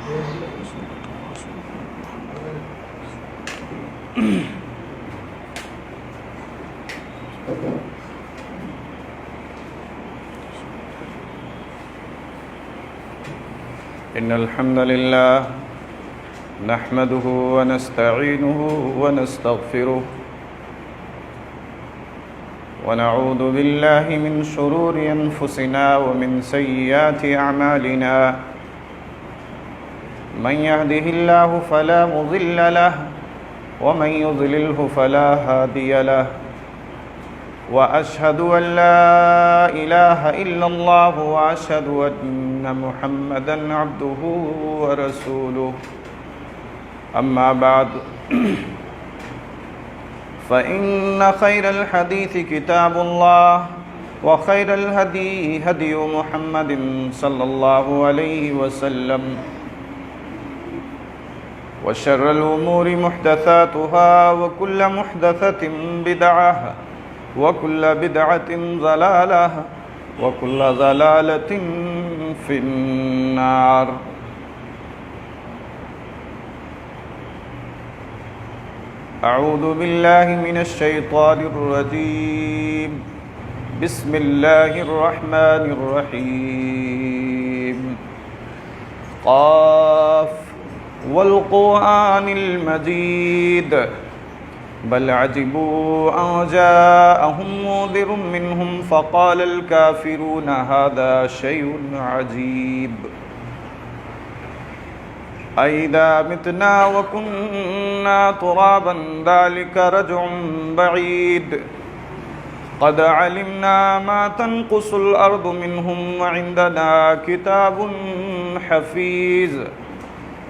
إن الحمد لله نحمده ونستعينه ونستغفره ونعوذ بالله من شرور أنفسنا ومن سيئات أعمالنا من يهده الله فلا مضل له ومن يضلله فلا هادي له وأشهد أن لا إله إلا الله وأشهد أن محمدًا عبده ورسوله أما بعد فإن خير الحديث كتاب الله وخير الهدي هدي محمد صلى الله عليه وسلم وشر الأمور محدثاتها وكل محدثة بدعة وكل بدعة ضلالة وكل ضلالة في النار أعوذ بالله من الشيطان الرجيم بسم الله الرحمن الرحيم قاف والقرآن المجيد بل عجبوا أن جاءهم منذر منهم فقال الكافرون هذا شيء عجيب أئذا متنا وكنا ترابا ذلك رجع بعيد قد علمنا ما تنقص الأرض منهم وعندنا كتاب حفيظ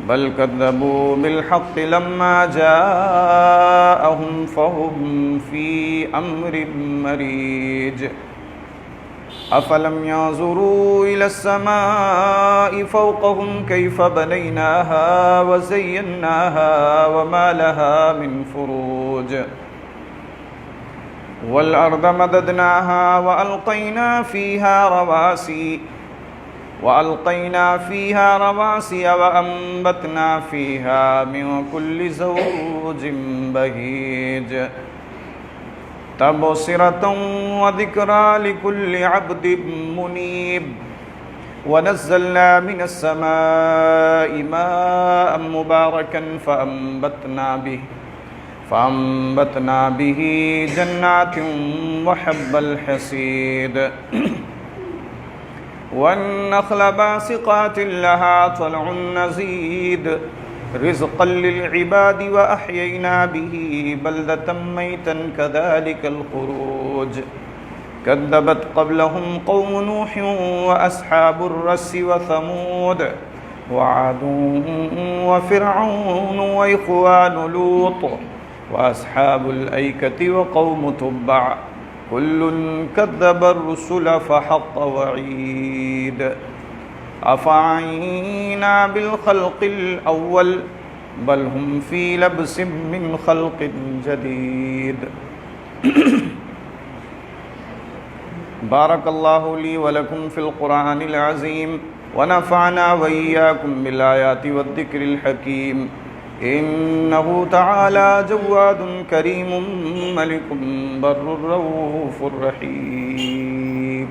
بل كذبوا بالحق لما جاءهم فهم في أمر مريج أفلم ينظروا إلى السماء فوقهم كيف بنيناها وزيناها وما لها من فروج والأرض مددناها وألقينا فيها رواسي وأنبتنا فيها من كل زوج بهيج تبصرة وذكرى لكل عبد منيب ونزلنا من السماء ماء مباركا فأنبتنا به جنات وحب الحصيد والنخل باسقات لها طلع نضيد رزقا للعباد وأحيينا به بلدة ميتا كذلك الخروج كذبت قبلهم قوم نوح وأصحاب الرس وثمود وعاد وفرعون وإخوان لوط وأصحاب الأيكة وقوم تبع كل كذب الرسل فحق وعيد أفعينا بالخلق الأول بل هم في لبس من خلق جديد بارك الله لي ولكم في القرآن العظيم ونفعنا وإياكم بالآيات والذكر الحكيم إنه تعالى جواد كريم ملك بر رؤوف رحيم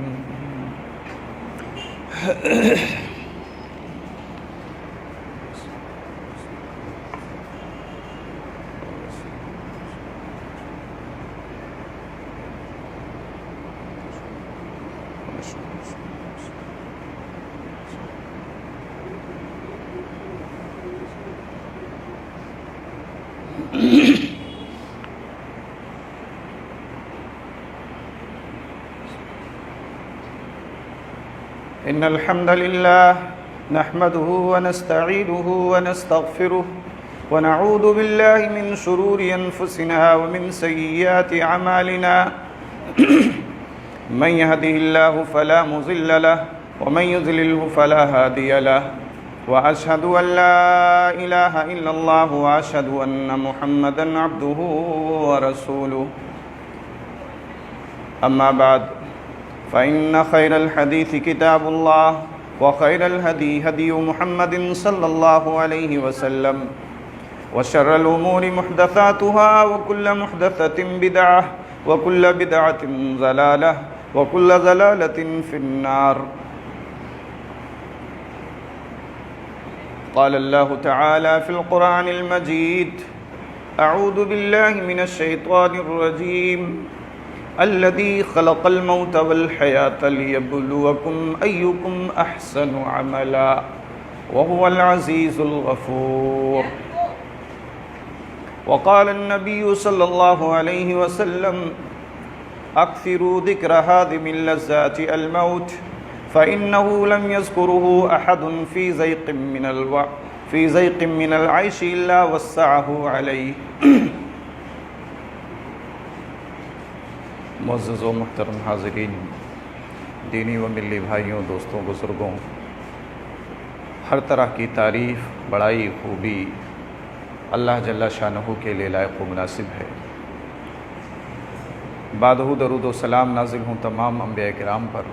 إن الحمد لله نحمده ونستعينه ونستغفره ونعوذ بالله من شرور أنفسنا ومن سيئات أعمالنا من يهده الله فلا مضل له ومن يضلله فلا هادي له وأشهد أن لا إله إلا الله وأشهد أن محمدًا عبده ورسوله أما بعد فإن خير الحديث كتاب الله وخير الهدي هدي محمد صلى الله عليه وسلم وشر الأمور محدثاتها وكل محدثة بدعة وكل بدعة ضلالة وكل ضلالة في النار. قال الله تعالى في القرآن المجيد: أعوذ بالله من الشيطان الرجيم الذي خلق الموت والحياة ليبلوكم أيكم أحسن عملا وهو العزيز الغفور. وقال النبي صلى الله عليه وسلم: أكثروا ذكر هادم اللذات الموت فإنه لم يذكره أحد في ضيق من العيش إلا وسعه عليه. معزز و محترم حاضرین، دینی و ملی بھائیوں، دوستوں، بزرگوں، ہر طرح کی تعریف، بڑائی، خوبی اللہ جل شانہ کے لیے لائق و مناسب ہے۔ بعدہ درود و سلام نازل ہوں تمام انبیاء کرام پر،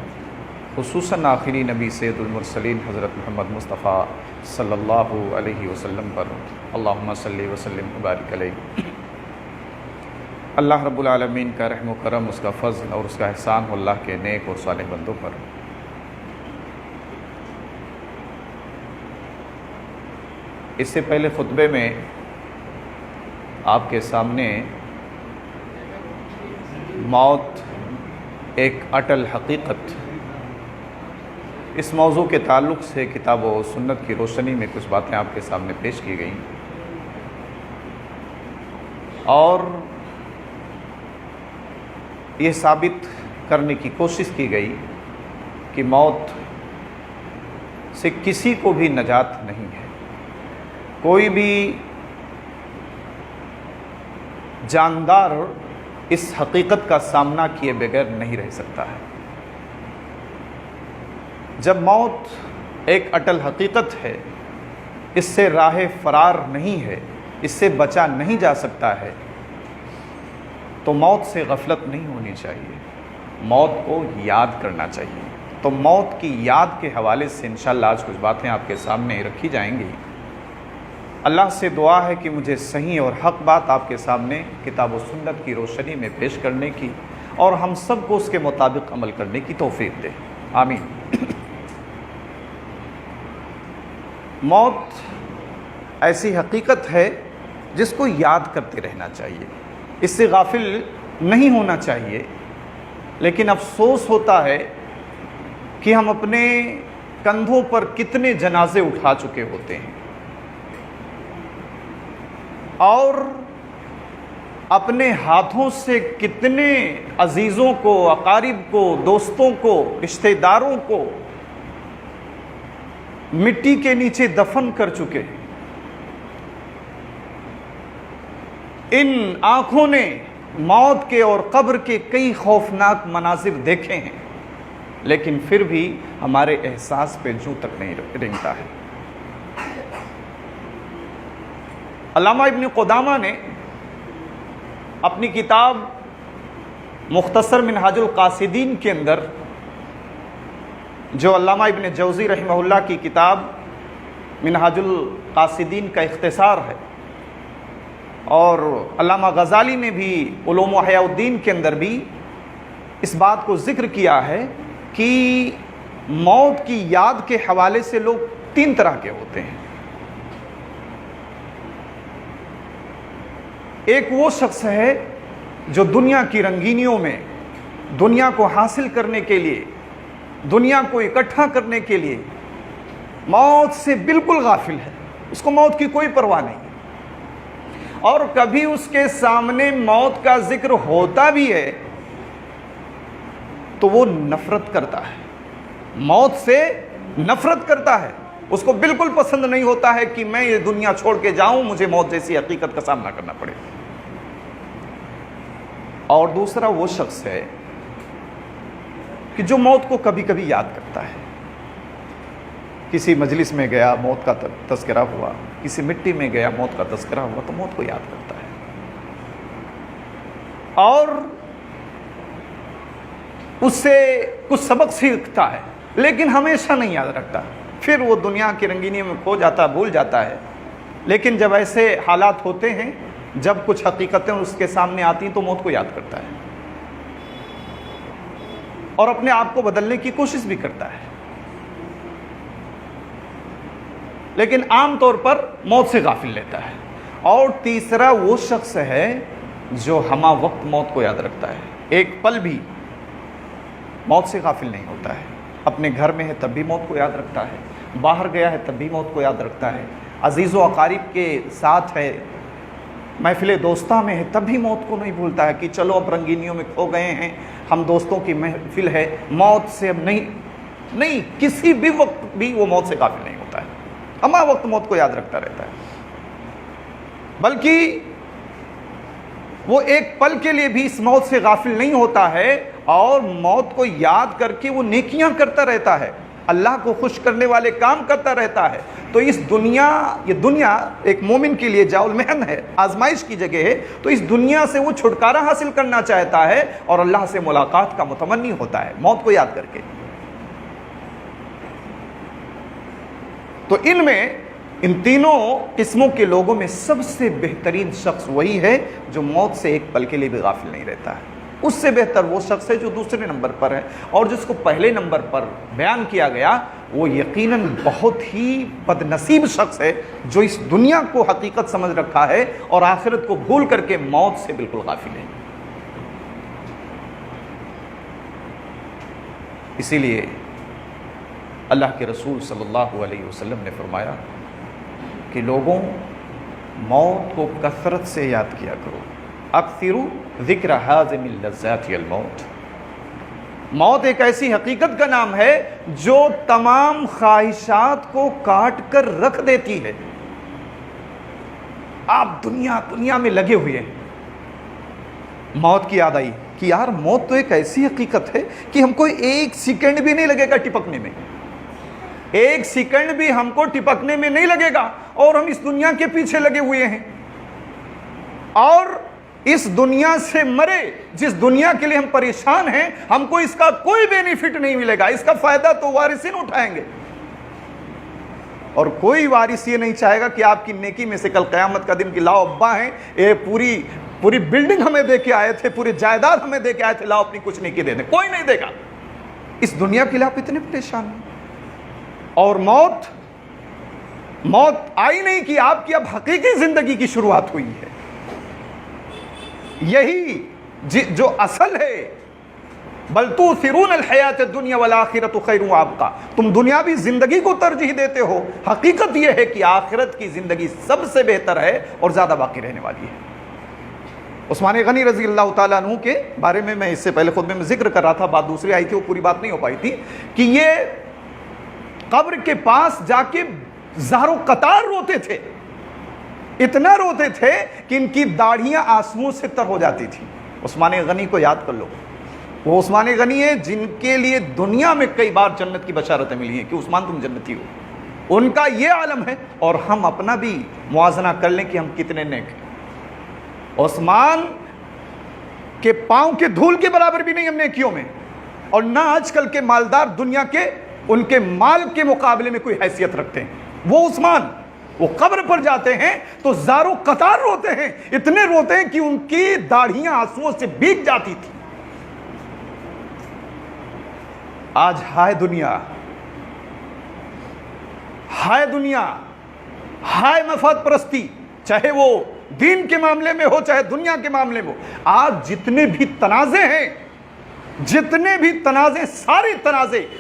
خصوصاً آخری نبی سید المرسلین حضرت محمد مصطفیٰ صلی اللہ علیہ وسلم پر۔ اللہم صلی وسلم وبارک علیہ۔ اللہ رب العالمین کا رحم و کرم، اس کا فضل اور اس کا احسان ہو اللہ کے نیک اور صالح بندوں پر۔ اس سے پہلے خطبے میں آپ کے سامنے موت ایک اٹل حقیقت، اس موضوع کے تعلق سے کتاب و سنت کی روشنی میں کچھ باتیں آپ کے سامنے پیش کی گئیں، اور یہ ثابت کرنے کی کوشش کی گئی کہ موت سے کسی کو بھی نجات نہیں ہے۔ کوئی بھی جاندار اس حقیقت کا سامنا کیے بغیر نہیں رہ سکتا ہے۔ جب موت ایک اٹل حقیقت ہے، اس سے راہ فرار نہیں ہے، اس سے بچا نہیں جا سکتا ہے، تو موت سے غفلت نہیں ہونی چاہیے، موت کو یاد کرنا چاہیے۔ تو موت کی یاد کے حوالے سے انشاءاللہ آج کچھ باتیں آپ کے سامنے رکھی جائیں گی۔ اللہ سے دعا ہے کہ مجھے صحیح اور حق بات آپ کے سامنے کتاب و سنت کی روشنی میں پیش کرنے کی اور ہم سب کو اس کے مطابق عمل کرنے کی توفیق دے، آمین۔ موت ایسی حقیقت ہے جس کو یاد کرتے رہنا چاہیے، اس سے غافل نہیں ہونا چاہیے، لیکن افسوس ہوتا ہے کہ ہم اپنے کندھوں پر کتنے جنازے اٹھا چکے ہوتے ہیں اور اپنے ہاتھوں سے کتنے عزیزوں کو، اقارب کو، دوستوں کو، رشتہ داروں کو مٹی کے نیچے دفن کر چکے ہیں۔ ان آنکھوں نے موت کے اور قبر کے کئی خوفناک مناظر دیکھے ہیں، لیکن پھر بھی ہمارے احساس پہ جوں تک نہیں رنگتا ہے۔ علامہ ابن قدامہ نے اپنی کتاب مختصر منہاج القاصدین کے اندر، جو علامہ ابن جوزی رحمہ اللہ کی کتاب منہاج القاصدین کا اختصار ہے، اور علامہ غزالی نے بھی علوم و احیاء الدین کے اندر بھی اس بات کو ذکر کیا ہے کہ موت کی یاد کے حوالے سے لوگ تین طرح کے ہوتے ہیں۔ ایک وہ شخص ہے جو دنیا کی رنگینیوں میں، دنیا کو حاصل کرنے کے لیے، دنیا کو اکٹھا کرنے کے لیے موت سے بالکل غافل ہے، اس کو موت کی کوئی پرواہ نہیں، اور کبھی اس کے سامنے موت کا ذکر ہوتا بھی ہے تو وہ نفرت کرتا ہے، موت سے نفرت کرتا ہے، اس کو بالکل پسند نہیں ہوتا ہے کہ میں یہ دنیا چھوڑ کے جاؤں، مجھے موت جیسی حقیقت کا سامنا کرنا پڑے۔ اور دوسرا وہ شخص ہے کہ جو موت کو کبھی کبھی یاد کرتا ہے، کسی مجلس میں گیا موت کا تذکرہ ہوا، کسی مٹی میں گیا موت کا تذکرہ ہوا تو موت کو یاد کرتا ہے، اور اس سے کچھ سبق سیکھتا ہے، لیکن ہمیشہ نہیں یاد رکھتا، پھر وہ دنیا کی رنگینی میں کھو جاتا، بھول جاتا ہے۔ لیکن جب ایسے حالات ہوتے ہیں، جب کچھ حقیقتیں اس کے سامنے آتی ہیں تو موت کو یاد کرتا ہے اور اپنے آپ کو بدلنے کی کوشش بھی کرتا ہے۔ لیکن عام طور پر موت سے غافل رہتا ہے۔ اور تیسرا وہ شخص ہے جو ہمہ وقت موت کو یاد رکھتا ہے، ایک پل بھی موت سے غافل نہیں ہوتا ہے۔ اپنے گھر میں ہے تب بھی موت کو یاد رکھتا ہے، باہر گیا ہے تب بھی موت کو یاد رکھتا ہے، عزیز و اقارب کے ساتھ ہے، محفل دوستاں میں ہے تب بھی موت کو نہیں بھولتا ہے کہ چلو اب رنگینیوں میں کھو گئے ہیں، ہم دوستوں کی محفل ہے، موت سے اب نہیں کسی بھی وقت بھی وہ موت سے غافل نہیں ہوتا ہے، ہمہ وقت موت کو یاد رکھتا رہتا ہے۔ بلکہ وہ ایک پل کے لیے بھی اس موت سے غافل نہیں ہوتا ہے اور موت کو یاد کر کے وہ نیکیاں کرتا رہتا ہے، اللہ کو خوش کرنے والے کام کرتا رہتا ہے۔ تو یہ دنیا ایک مومن کے لیے جاؤ المحن ہے، آزمائش کی جگہ ہے، تو اس دنیا سے وہ چھٹکارا حاصل کرنا چاہتا ہے اور اللہ سے ملاقات کا متمنی ہوتا ہے موت کو یاد کر کے۔ تو ان تینوں قسموں کے لوگوں میں سب سے بہترین شخص وہی ہے جو موت سے ایک پل کے لیے بھی غافل نہیں رہتا ہے۔ اس سے بہتر وہ شخص ہے جو دوسرے نمبر پر ہے، اور جس کو پہلے نمبر پر بیان کیا گیا وہ یقیناً بہت ہی بد نصیب شخص ہے جو اس دنیا کو حقیقت سمجھ رکھا ہے اور آخرت کو بھول کر کے موت سے بالکل غافل ہے۔ اسی لیے اللہ کے رسول صلی اللہ علیہ وسلم نے فرمایا کہ لوگوں موت کو کثرت سے یاد کیا کرو، اکثروا ذکر حازم اللذات الموت۔ موت ایک ایسی حقیقت کا نام ہے جو تمام خواہشات کو کاٹ کر رکھ دیتی ہے۔ آپ دنیا میں لگے ہوئے ہیں، موت کی یاد آئی کہ یار موت تو ایک ایسی حقیقت ہے کہ ہم کو ایک سیکنڈ بھی نہیں لگے گا ٹپکنے میں، ایک سیکنڈ بھی ہم کو ٹپکنے میں نہیں لگے گا، اور ہم اس دنیا کے پیچھے لگے ہوئے ہیں اور اس دنیا سے مرے جس دنیا کے لیے ہم پریشان ہیں، ہم کو اس کا کوئی بینیفٹ نہیں ملے گا، اس کا فائدہ تو وارثین اٹھائیں گے، اور کوئی وارث یہ نہیں چاہے گا کہ آپ کی نیکی میں سے کل قیامت کا دن کی لاؤ ابا ہیں، یہ پوری بلڈنگ ہمیں دے کے آئے تھے، پوری جائیداد ہمیں دے کے آئے تھے، لاؤ اپنی کچھ نیکی دے دیں، کوئی نہیں دے گا۔ اس دنیا کے لیے آپ اتنے پریشان ہیں، اور موت آئی نہیں کہ آپ کی اب حقیقی زندگی کی شروعات ہوئی ہے۔ یہی جو اصل ہے، بل تؤثرون الحیات الدنیا والآخرۃ خیر وابقیٰ، تم دنیاوی زندگی کو ترجیح دیتے ہو، حقیقت یہ ہے کہ آخرت کی زندگی سب سے بہتر ہے اور زیادہ باقی رہنے والی ہے۔ عثمان غنی رضی اللہ تعالیٰ عنہ کے بارے میں اس سے پہلے خطبے میں ذکر کر رہا تھا، بات دوسری آئی تھی، وہ پوری بات نہیں ہو پائی تھی، کہ یہ قبر کے پاس جا کے زار و قطار روتے تھے، اتنا روتے تھے کہ ان کی داڑھیاں آنسوؤں سے تر ہو جاتی تھی۔ عثمان غنی کو یاد کر لو، وہ عثمان غنی ہے جن کے لیے دنیا میں کئی بار جنت کی بشارتیں ملی ہیں کہ عثمان تم جنتی ہو، ان کا یہ عالم ہے، اور ہم اپنا بھی موازنہ کر لیں کہ ہم کتنے نیک ہیں۔ عثمان کے پاؤں کے دھول کے برابر بھی نہیں ہم نیکیوں میں، اور نہ آج کل کے مالدار دنیا کے ان کے مال کے مقابلے میں کوئی حیثیت رکھتے ہیں۔ وہ عثمان وہ قبر پر جاتے ہیں تو زارو قطار روتے ہیں، اتنے روتے ہیں کہ ان کی داڑھیاں آنسوؤں سے بھیگ جاتی تھی۔ آج ہائے دنیا، ہائے مفاد پرستی، چاہے وہ دین کے معاملے میں ہو چاہے دنیا کے معاملے میں ہو، آج جتنے بھی تنازع ہیں،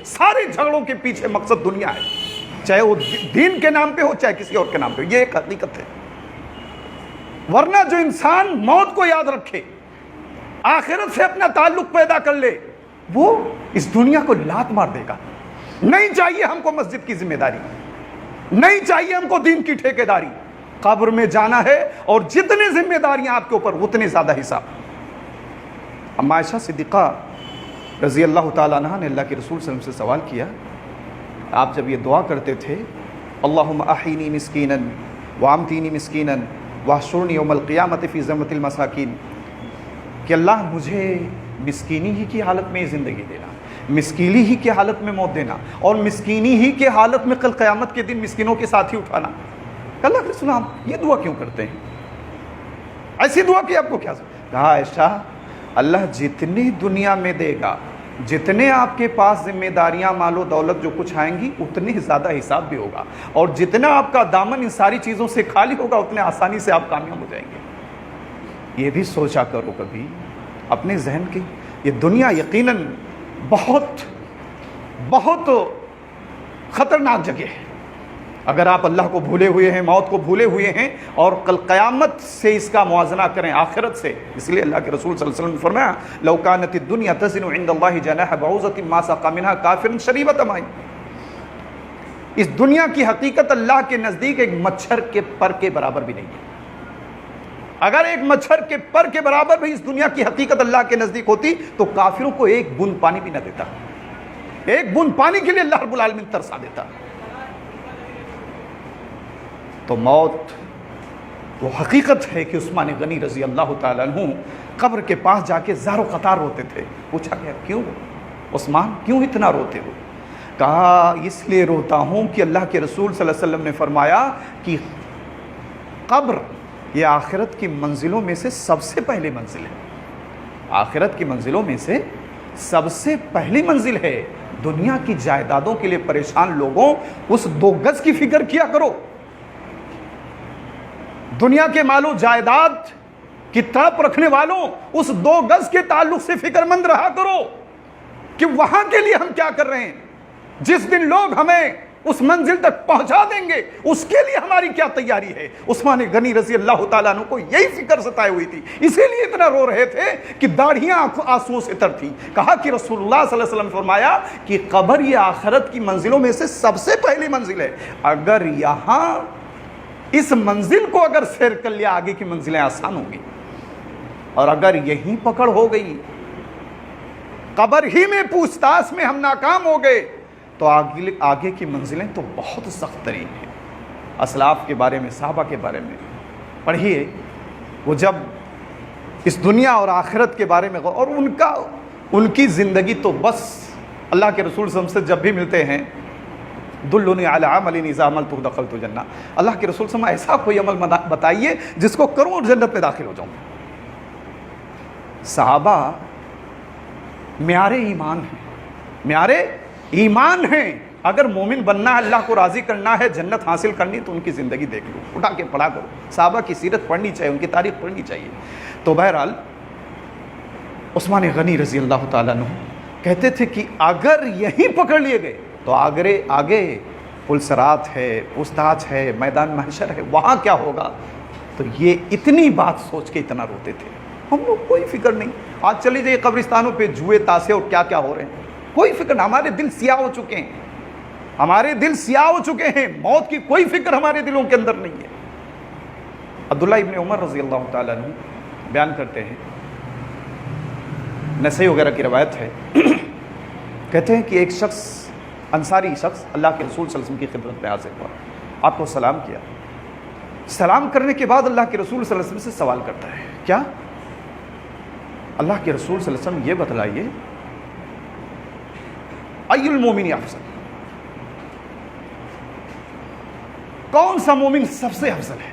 سارے جھگڑوں کے پیچھے مقصد دنیا ہے، چاہے وہ دین کے نام پہ ہو چاہے کسی اور کے نام پہ ہو، یہ ایک حقیقت ہے۔ ورنہ جو انسان موت کو یاد رکھے، آخرت سے اپنا تعلق پیدا کر لے، وہ اس دنیا کو لات مار دے گا۔ نہیں چاہیے ہم کو مسجد کی ذمہ داری، نہیں چاہیے ہم کو دین کی ٹھیکیداری، قبر میں جانا ہے اور جتنے ذمہ داریاں آپ کے اوپر اتنے زیادہ حساب۔ اما عائشہ صدیقہ رضی اللہ تعالیٰ عنہ نے اللہ کے رسول صلی اللہ علیہ وسلم سے سوال کیا، آپ جب یہ دعا کرتے تھے اللہم احینی مسکینا وامتینی مسکینا واحشرنی یوم القیامت فی زمرۃ المساکین، کہ اللہ مجھے مسکینی ہی کی حالت میں زندگی دینا، مسکینی ہی کی حالت میں موت دینا اور مسکینی ہی کے حالت میں کل قیامت کے دن مسکینوں کے ساتھ ہی اٹھانا. اللہ کے رسول آپ یہ دعا کیوں کرتے ہیں؟ ایسی دعا کی آپ کو کیا؟ کہا عائشہ اللہ جتنی دنیا میں دے گا، جتنے آپ کے پاس ذمہ داریاں مال و دولت جو کچھ آئیں گی اتنی زیادہ حساب بھی ہوگا، اور جتنا آپ کا دامن ان ساری چیزوں سے خالی ہوگا اتنے آسانی سے آپ کامیاب ہو جائیں گے. یہ بھی سوچا کرو کبھی اپنے ذہن کی. یہ دنیا یقیناً بہت بہت خطرناک جگہ ہے. اگر آپ اللہ کو بھولے ہوئے ہیں، موت کو بھولے ہوئے ہیں، اور کل قیامت سے اس کا موازنہ کریں آخرت سے. اس لیے اللہ کے رسول صلی اللہ علیہ وسلم نے فرمایا لو كانت الدنيا تزن عند الله جناح بعوضة ما سقى منها كافر شريبة ماء. اس دنیا کی حقیقت اللہ کے نزدیک ایک مچھر کے پر کے برابر بھی نہیں ہے. اگر ایک مچھر کے پر کے برابر بھی اس دنیا کی حقیقت اللہ کے نزدیک ہوتی تو کافروں کو ایک بوند پانی بھی نہ دیتا. ایک بوند پانی کے لیے اللہ رب العالمین ترسا دیتا. تو موت وہ حقیقت ہے کہ عثمان غنی رضی اللہ تعالیٰ عنہ قبر کے پاس جا کے زار و قطار روتے تھے. پوچھا گیا کیوں عثمان کیوں اتنا روتے ہو؟ کہا اس لیے روتا ہوں کہ اللہ کے رسول صلی اللہ علیہ وسلم نے فرمایا کہ قبر یہ آخرت کی منزلوں میں سے سب سے پہلی منزل ہے. آخرت کی منزلوں میں سے سب سے پہلی منزل ہے. دنیا کی جائیدادوں کے لیے پریشان لوگوں اس 2 گز کی فکر کیا کرو. دنیا کے مال و جائیداد کی تڑپ رکھنے والوں اس 2 گز کے تعلق سے فکر مند رہا کرو کہ وہاں کے لیے ہم کیا کر رہے ہیں. جس دن لوگ ہمیں اس منزل تک پہنچا دیں گے اس کے لیے ہماری کیا تیاری ہے. عثمان غنی رضی اللہ تعالیٰ عنہ کو یہی فکر ستائے ہوئی تھی، اسی لیے اتنا رو رہے تھے کہ داڑھیاں آنسوؤں سے تر تھیں. کہا کہ رسول اللہ صلی اللہ علیہ وسلم نے فرمایا کہ قبر یہ آخرت کی منزلوں میں سے سب سے پہلی منزل ہے. اگر یہاں اس منزل کو اگر سیر کر لیا آگے کی منزلیں آسان ہوں گی، اور اگر یہیں پکڑ ہو گئی، قبر ہی میں پوچھ تاچھ میں ہم ناکام ہو گئے تو آگے کی منزلیں تو بہت سخت ترین ہیں. اسلاف کے بارے میں، صحابہ کے بارے میں پڑھیے، وہ جب اس دنیا اور آخرت کے بارے میں اور ان کی زندگی تو بس اللہ کے رسول صلی اللہ علیہ وسلم سے جب بھی ملتے ہیں دلونی علی عمل اذا عملت دخلت جنہ. اللہ کے رسول صلی اللہ علیہ وسلم ایسا کوئی عمل بتائیے جس کو کروں اور جنت میں داخل ہو جاؤں. صحابہ معیار ایمان ہیں، معیار ایمان ہیں. اگر مومن بننا ہے، اللہ کو راضی کرنا ہے، جنت حاصل کرنی تو ان کی زندگی دیکھ لو، اٹھا کے پڑھا کرو. صحابہ کی سیرت پڑھنی چاہیے، ان کی تاریخ پڑھنی چاہیے. تو بہرحال عثمان غنی رضی اللہ تعالیٰ عنہ کہتے تھے کہ اگر یہیں پکڑ لیے گئے تو آگے پلسرات ہے، پوچھ ہے، میدان محشر ہے، وہاں کیا ہوگا. تو یہ اتنی بات سوچ کے اتنا روتے تھے. ہم لوگ کوئی فکر نہیں. آج چلی جائیے قبرستانوں پہ جوئے تاشے اور کیا کیا ہو رہے ہیں، کوئی فکر نہیں. ہمارے دل سیاہ ہو چکے ہیں، ہمارے دل سیاہ ہو چکے ہیں. موت کی کوئی فکر ہمارے دلوں کے اندر نہیں ہے. عبداللہ ابن عمر رضی اللہ تعالیٰ عنہ بیان کرتے ہیں، نسائی وغیرہ کی روایت ہے، کہتے ہیں کہ ایک شخص، انصاری شخص اللہ کے رسول صلی اللہ علیہ وسلم کی خدمت میں حاضر ہوا، آپ کو سلام کیا. سلام کرنے کے بعد اللہ کے رسول صلی اللہ علیہ وسلم سے سوال کرتا ہے، کیا اللہ کے رسول صلی اللہ علیہ وسلم یہ بتلائیے ای المومن افضل، کون سا مومن سب سے افضل ہے.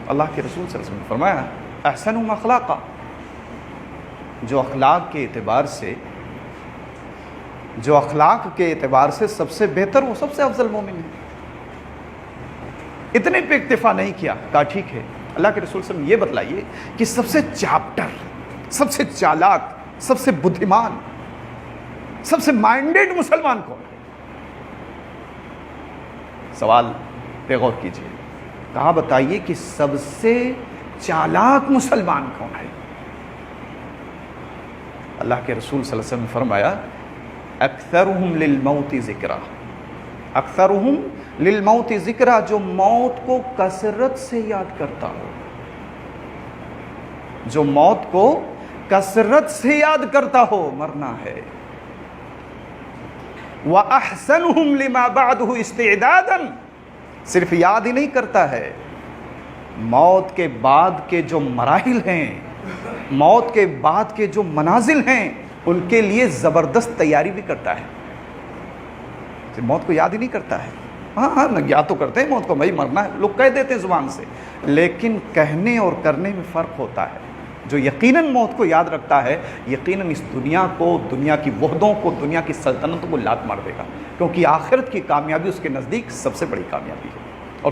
اللہ کے رسول صلی اللہ علیہ وسلم نے فرمایا احسنہم اخلاقا، جو اخلاق کے اعتبار سے سب سے بہتر، وہ سب سے افضل مومن ہے. اتنے پہ اکتفا نہیں کیا، کہا ٹھیک ہے اللہ کے رسول صلی اللہ علیہ وسلم یہ بتلائیے کہ سب سے چاپٹر، سب سے چالاک، سب سے بدھمان، سب سے مائنڈیڈ مسلمان کون ہے. سوال پہ غور کیجیے. کہا بتائیے کہ سب سے چالاک مسلمان کون ہے. اللہ کے رسول صلی اللہ علیہ وسلم نے فرمایا اکثرہم للموت ذکرا، اکثرہم للموت ذکرا، جو موت کو کثرت سے یاد کرتا ہو، جو موت کو کثرت سے یاد کرتا ہو، مرنا ہے. وَأَحْسَنُهُمْ لِمَا بَعْدُهُ اسْتِعْدَادًا، صرف یاد ہی نہیں کرتا ہے، موت کے بعد کے جو مراحل ہیں، موت کے بعد کے جو منازل ہیں ان کے لیے زبردست تیاری بھی کرتا ہے. موت کو یاد ہی نہیں کرتا ہے. ہاں یاد تو کرتے ہیں موت کو، بھائی مرنا ہے، لوگ کہہ دیتے ہیں زبان سے، لیکن کہنے اور کرنے میں فرق ہوتا ہے. جو یقیناً موت کو یاد رکھتا ہے یقیناً اس دنیا کو، دنیا کی وحدوں کو، دنیا کی سلطنتوں کو لات مار دے گا، کیونکہ آخرت کی کامیابی اس کے نزدیک سب سے بڑی کامیابی ہے. اور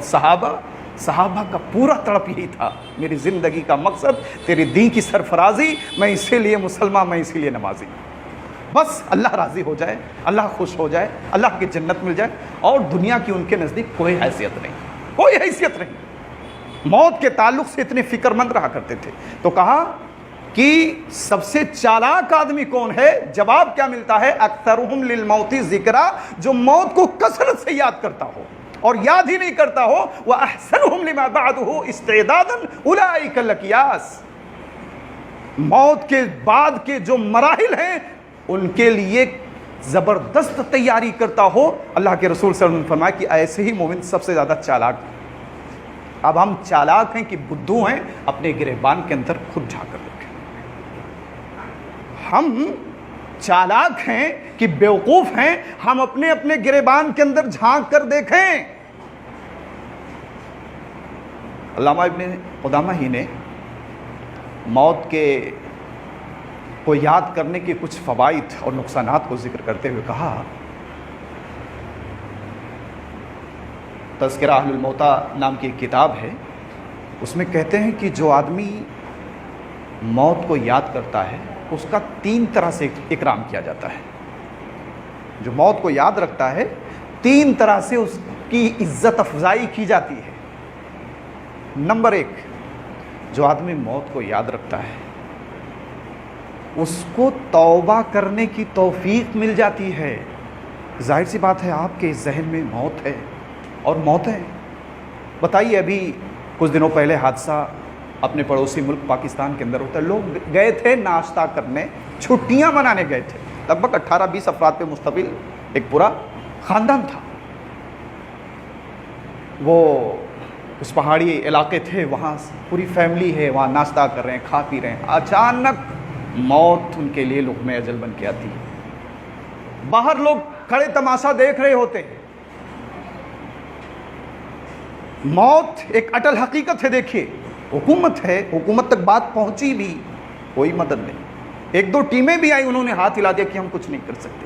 صحابہ کا پورا تڑپ یہی تھا، میری زندگی کا مقصد تیری دین کی سرفرازی، میں اسی لیے مسلمان، میں اسی لیے نمازی، بس اللہ راضی ہو جائے، اللہ خوش ہو جائے، اللہ کی جنت مل جائے، اور دنیا کی ان کے نزدیک کوئی حیثیت نہیں، کوئی حیثیت نہیں. موت کے تعلق سے اتنے فکر مند رہا کرتے تھے. تو کہا کہ سب سے چالاک آدمی کون ہے؟ جواب کیا ملتا ہے؟ اکثرہم للموت ذکرا، جو موت کو کثرت سے یاد کرتا ہو، اور یاد ہی نہیں کرتا ہو وَأَحْسَنُهُمْ لِمَا بَعْدُهُ اسْتِعْدَادًا أُولَٰئِكَ الْأَكْيَاسُ. موت کے بعد کے جو مراحل ہیں ان کے لیے زبردست تیاری کرتا ہو. اللہ کے رسول صلی اللہ علیہ وسلم نے فرمایا کہ ایسے ہی مومن سب سے زیادہ چالاک. اب ہم چالاک ہیں کہ بدھو ہیں؟ اپنے گریبان کے اندر خود جھانک کر دیکھیں. ہم چالاک ہیں کہ بیوقوف ہیں؟ ہم اپنے گریبان کے اندر جھانک کر دیکھیں. علامہ ابن قدامہ ہی نے موت کے کو یاد کرنے کے کچھ فوائد اور نقصانات کو ذکر کرتے ہوئے کہا، تذکرہ اہل الموتى نام کی ایک کتاب ہے، اس میں کہتے ہیں کہ جو آدمی موت کو یاد کرتا ہے اس کا 3 طرح سے اکرام کیا جاتا ہے. جو موت کو یاد رکھتا ہے 3 طرح سے اس کی عزت افزائی کی جاتی ہے. نمبر 1، جو آدمی موت کو یاد رکھتا ہے اس کو توبہ کرنے کی توفیق مل جاتی ہے. ظاہر سی بات ہے آپ کے ذہن میں موت ہے اور موتیں. بتائیے ابھی کچھ دنوں پہلے حادثہ اپنے پڑوسی ملک پاکستان کے اندر ہوتا ہے. لوگ گئے تھے ناشتہ کرنے، چھٹیاں منانے گئے تھے، لگ بھگ 18-20 افراد پہ مشتمل ایک پورا خاندان تھا. وہ اس پہاڑی علاقے تھے، وہاں پوری فیملی ہے، وہاں ناشتہ کر رہے ہیں، کھا پی رہے ہیں. اچانک موت ان کے لیے لقمہ اجل بن کے آتی ہے. باہر لوگ کھڑے تماشا دیکھ رہے ہوتے ہیں. موت ایک اٹل حقیقت ہے. دیکھیے حکومت ہے، حکومت تک بات پہنچی بھی، کوئی مدد نہیں. 1-2 ٹیمیں بھی آئی، انہوں نے ہاتھ ہلا دیا کہ ہم کچھ نہیں کر سکتے.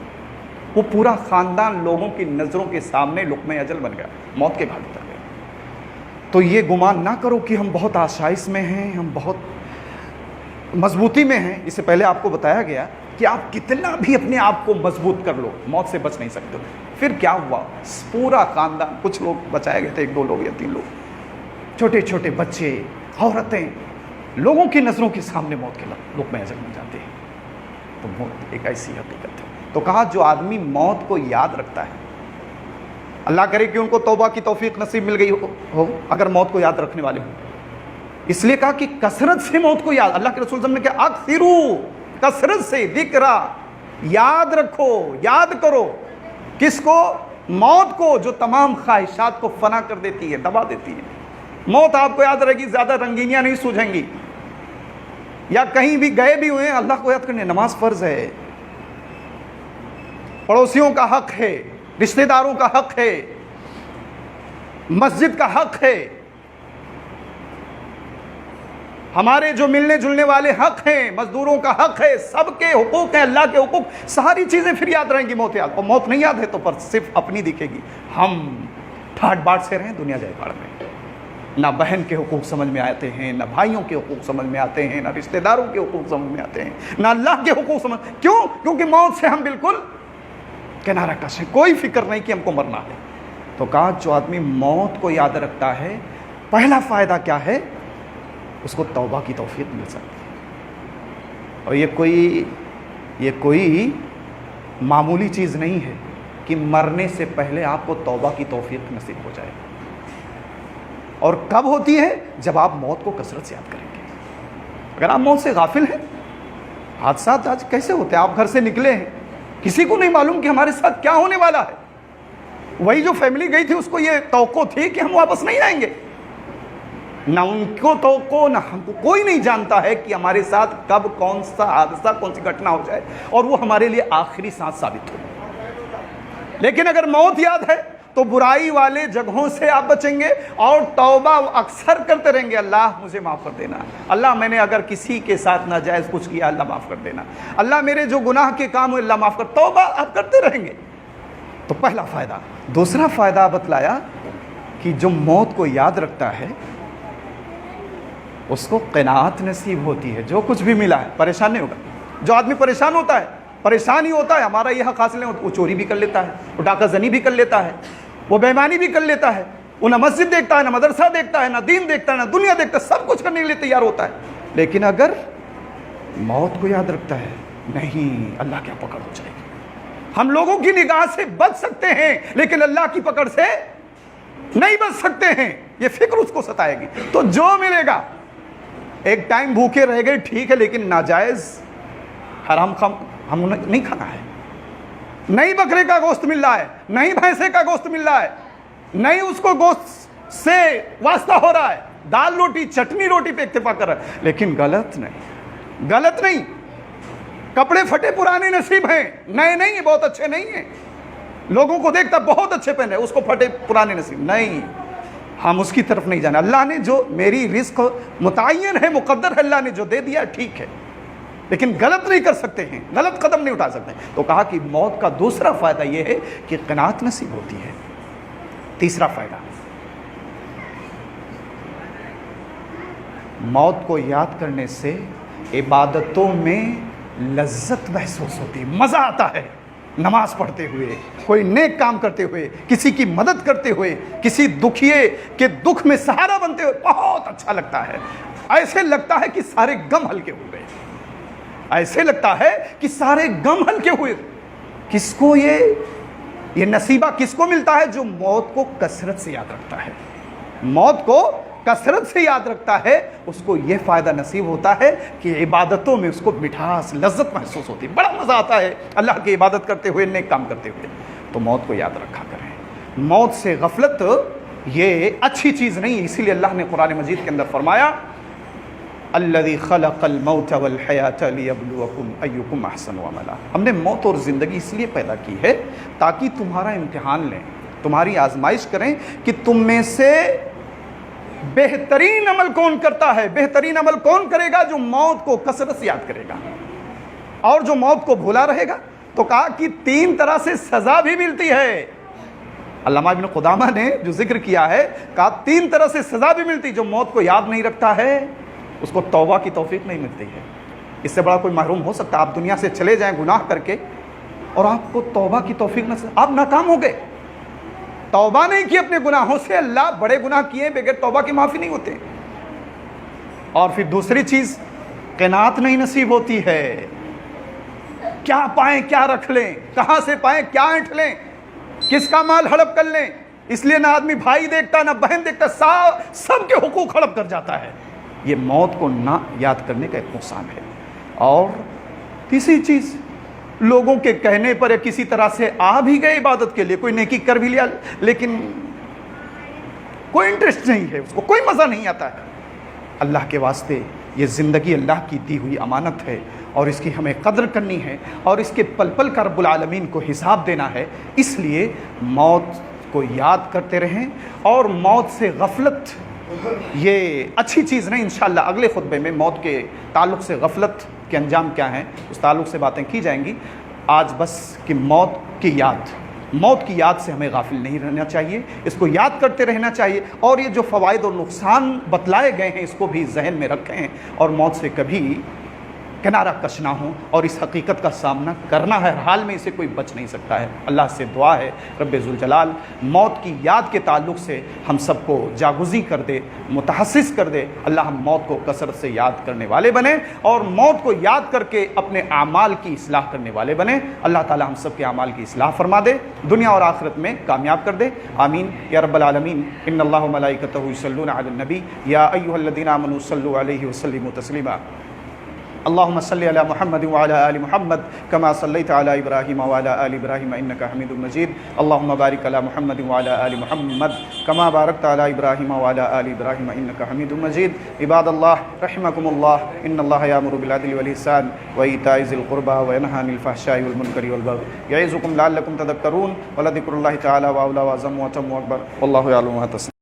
وہ پورا خاندان لوگوں کی نظروں کے سامنے لقمہ اجل بن گیا، موت کے گھاٹ اتر گیا. تو یہ گمان نہ کرو کہ ہم بہت آسائش میں ہیں، ہم بہت مضبوطی میں ہیں. اس سے پہلے آپ کو بتایا گیا کہ آپ کتنا بھی اپنے آپ کو مضبوط کر لو موت سے بچ نہیں سکتے. پھر کیا ہوا؟ پورا خاندان، کچھ لوگ بچائے گئے تھے، 1-2 لوگ یا 3 لوگ، چھوٹے چھوٹے بچے، عورتیں، لوگوں کی نظروں کے سامنے موت کے لقمہ اجل بن جاتے ہیں. تو موت ایک ایسی حقیقت ہے. تو کہا جو آدمی موت کو یاد رکھتا ہے، اللہ کرے کہ ان کو توبہ کی توفیق نصیب مل گئی ہو اگر موت کو یاد رکھنے والے ہوں. اس لیے کہا کہ کثرت سے موت کو یاد. اللہ کے رسول صلی اللہ علیہ وسلم نے کہا اکثروا، کثرت سے ذکرا، یاد رکھو، یاد کرو. کس کو؟ موت کو، جو تمام خواہشات کو فنا کر دیتی ہے، دبا دیتی ہے. موت آپ کو یاد رہے گی، زیادہ رنگینیاں نہیں سوجھیں گی. یا کہیں بھی گئے بھی ہوئے ہیں، اللہ کو یاد کرنے. نماز فرض ہے، پڑوسیوں کا حق ہے، رشتہ داروں کا حق ہے، مسجد کا حق ہے، ہمارے جو ملنے جلنے والے حق ہیں، مزدوروں کا حق ہے، سب کے حقوق ہیں، اللہ کے حقوق. ساری چیزیں پھر یاد رہیں گی. موت یاد، اور موت نہیں یاد ہے تو پر صرف اپنی دکھے گی. ہم ٹھاٹ باٹ سے رہیں، دنیا جائے باڑ میں. نہ بہن کے حقوق سمجھ میں آتے ہیں، نہ بھائیوں کے حقوق سمجھ میں آتے ہیں، نہ رشتہ داروں کے حقوق سمجھ میں آتے ہیں، نہ اللہ کے حقوق سمجھ. کیوں؟ کیونکہ موت سے ہم بالکل کنارہ کش ہیں، کوئی فکر نہیں کہ ہم کو مرنا ہے. تو کہا جو آدمی موت کو یاد رکھتا ہے، پہلا فائدہ کیا ہے؟ اس کو توبہ کی توفیق مل سکتی ہے. اور یہ کوئی معمولی چیز نہیں ہے کہ مرنے سے پہلے آپ کو توبہ کی توفیق نصیب ہو جائے. اور کب ہوتی ہے؟ جب آپ موت کو کثرت سے یاد کریں گے. اگر آپ موت سے غافل ہیں، حادثات آج کیسے ہوتے ہیں؟ آپ گھر سے نکلے ہیں، کسی کو نہیں معلوم کہ ہمارے ساتھ کیا ہونے والا ہے. وہی جو فیملی گئی تھی اس کو یہ توقع تھی کہ ہم واپس نہیں آئیں گے، نہ ان کو نہ ہم کو کوئی نہیں جانتا ہے کہ ہمارے ساتھ کب کون سا حادثہ، کون سی گھٹنا ہو جائے اور وہ ہمارے لیے آخری سانس ثابت ہو۔ لیکن اگر موت یاد ہے تو برائی والے جگہوں سے آپ بچیں گے اور توبہ اکثر کرتے رہیں گے، اللہ مجھے معاف کر دینا، اللہ میں نے اگر کسی کے ساتھ ناجائز کچھ کیا اللہ معاف کر دینا، اللہ میرے جو گناہ کے کام ہوئے اللہ معاف کر، توبہ آپ کرتے رہیں گے۔ تو پہلا فائدہ۔ دوسرا فائدہ بتلایا کہ جو موت کو یاد رکھتا ہے اس کو قناعت نصیب ہوتی ہے، جو کچھ بھی ملا ہے پریشان نہیں ہوگا۔ جو آدمی پریشان ہوتا ہے، پریشان ہی ہوتا ہے، ہمارا یہ حق حاصل نہیں ہوتا، وہ چوری بھی کر لیتا ہے، وہ ڈاکہ زنی بھی کر لیتا ہے، وہ بے ایمانی بھی کر لیتا ہے، وہ نہ مسجد دیکھتا ہے، نہ مدرسہ دیکھتا ہے، نہ دین دیکھتا ہے، نہ دنیا دیکھتا ہے، سب کچھ کرنے کے لیے تیار ہوتا ہے۔ لیکن اگر موت کو یاد رکھتا ہے، نہیں اللہ کیا پکڑ ہو جائے گی، ہم لوگوں کی نگاہ سے بچ سکتے ہیں لیکن اللہ کی پکڑ سے نہیں بچ سکتے ہیں، یہ فکر اس کو ستائے گی۔ تو جو ملے گا، ایک ٹائم بھوکے رہ گئے ٹھیک ہے، لیکن ناجائز حرام ہم نہیں کھانا ہے، نہیں بکرے کا گوشت مل رہا ہے، نہیں بھینسے کا گوشت مل رہا ہے، نہیں اس کو گوشت سے واسطہ ہو رہا ہے، دال روٹی چٹنی روٹی پہ اکتفا کر رہا ہے، لیکن غلط نہیں، کپڑے پھٹے پرانے نصیب ہیں، نئے نہیں ہیں، بہت اچھے نہیں ہیں، لوگوں کو دیکھتا بہت اچھے پہنے اس کو پھٹے پرانے نصیب نہیں، ہم اس کی طرف نہیں جانا۔ اللہ نے جو میری رزق متعین ہے، مقدر ہے، اللہ نے جو دے دیا ٹھیک ہے، لیکن غلط نہیں کر سکتے ہیں، غلط قدم نہیں اٹھا سکتے۔ تو کہا کہ موت کا دوسرا فائدہ یہ ہے کہ قناعت نصیب ہوتی ہے۔ تیسرا فائدہ، موت کو یاد کرنے سے عبادتوں میں لذت محسوس ہوتی ہے، مزہ آتا ہے، نماز پڑھتے ہوئے، کوئی نیک کام کرتے ہوئے، کسی کی مدد کرتے ہوئے، کسی دکھیے کے دکھ میں سہارا بنتے ہوئے بہت اچھا لگتا ہے، ایسے لگتا ہے کہ سارے غم ہلکے ہو گئے، ایسے لگتا ہے کہ سارے غم ہلکے ہوئے۔ کس کو یہ نصیبہ کس کو ملتا ہے؟ جو موت کو کثرت سے یاد رکھتا ہے، موت کو کثرت سے یاد رکھتا ہے، اس کو یہ فائدہ نصیب ہوتا ہے کہ عبادتوں میں اس کو مٹھاس لذت محسوس ہوتی ہے، بڑا مزہ آتا ہے اللہ کی عبادت کرتے ہوئے، نیک کام کرتے ہوئے۔ تو موت کو یاد رکھا کریں، موت سے غفلت یہ اچھی چیز نہیں، اسی لیے اللہ نے قرآن مجید کے اندر فرمایا الذی خلق الموت والحیاۃ لیبلوکم ایکم احسن عملا، ہم نے موت اور زندگی اس لیے پیدا کی ہے تاکہ تمہارا امتحان لیں، تمہاری آزمائش کریں کہ تم میں سے بہترین عمل کون کرتا ہے، بہترین عمل کون کرے گا؟ جو موت کو کثرت سے یاد کرے گا اور جو موت کو بھولا رہے گا۔ تو کہا کہ 3 طرح سے سزا بھی ملتی ہے، علامہ ابن قدامہ نے جو ذکر کیا ہے، کہا 3 طرح سے سزا بھی ملتی، جو موت کو یاد نہیں رکھتا ہے اس کو توبہ کی توفیق نہیں ملتی ہے، اس سے بڑا کوئی محروم ہو سکتا ہے؟ آپ دنیا سے چلے جائیں گناہ کر کے اور آپ کو توبہ کی توفیق نہ، آپ ناکام ہو گئے، توبہ نہیں کی اپنے گناہوں سے، اللہ بڑے گناہ کیے بغیر توبہ کی معافی نہیں ہوتے۔ اور پھر دوسری چیز، قناعت نہیں نصیب ہوتی ہے، کیا پائیں کیا رکھ لیں، کہاں سے پائیں کیا اینٹھ لیں، کس کا مال ہڑپ کر لیں، اس لیے نہ آدمی بھائی دیکھتا نہ بہن دیکھتا، سب کے حقوق ہڑپ کر جاتا ہے۔ یہ موت کو نہ یاد کرنے کا ایک نقصان ہے۔ اور تیسری چیز، لوگوں کے کہنے پر یا کسی طرح سے آ بھی گئے عبادت کے لیے، کوئی نیکی کر بھی لیا لیکن کوئی انٹرسٹ نہیں ہے، اس کو کوئی مزہ نہیں آتا ہے۔ اللہ کے واسطے یہ زندگی اللہ کی دی ہوئی امانت ہے اور اس کی ہمیں قدر کرنی ہے اور اس کے پل پل کا رب العالمین کو حساب دینا ہے، اس لیے موت کو یاد کرتے رہیں۔ اور موت سے غفلت یہ اچھی چیز نہیں، انشاءاللہ اگلے خطبے میں موت کے تعلق سے غفلت کے انجام کیا ہیں اس تعلق سے باتیں کی جائیں گی۔ آج بس کہ موت کی یاد سے ہمیں غافل نہیں رہنا چاہیے، اس کو یاد کرتے رہنا چاہیے، اور یہ جو فوائد اور نقصان بتلائے گئے ہیں اس کو بھی ذہن میں رکھیں اور موت سے کبھی کنارہ کش نہ ہوں، اور اس حقیقت کا سامنا کرنا ہے، ہر حال میں اسے کوئی بچ نہیں سکتا ہے۔ اللہ سے دعا ہے رب ذوالجلال موت کی یاد کے تعلق سے ہم سب کو جاگزی کر دے، متحسس کر دے، اللہ ہم موت کو کثرت سے یاد کرنے والے بنیں اور موت کو یاد کر کے اپنے اعمال کی اصلاح کرنے والے بنیں۔ اللہ تعالی ہم سب کے اعمال کی اصلاح فرما دے، دنیا اور آخرت میں کامیاب کر دے، آمین یا رب العالمین۔ ان اللہ وملائکتہ یصلون علی النبی یا ایھا الذین آمنوا صلوا علیہ وسلموا تسلیما۔ اللهم صل على محمد وعلى آل محمد كما صليت على إبراهيم وعلى آل إبراهيم إنك حميد مجيد اللهم بارك على محمد وعلى آل محمد كما باركت على إبراهيم وعلى آل إبراهيم إنك حميد مجيد عباد الله رحمكم الله إن الله يأمر بالعدل والإحسان وإيتاء ذي القربى وينهى عن الفحشاء والمنكر والبغي يعظكم لعلكم تذكرون ولذكر الله تعالى وأولى وأعظم وأتم وأكبر والله يعلم ما تصنعون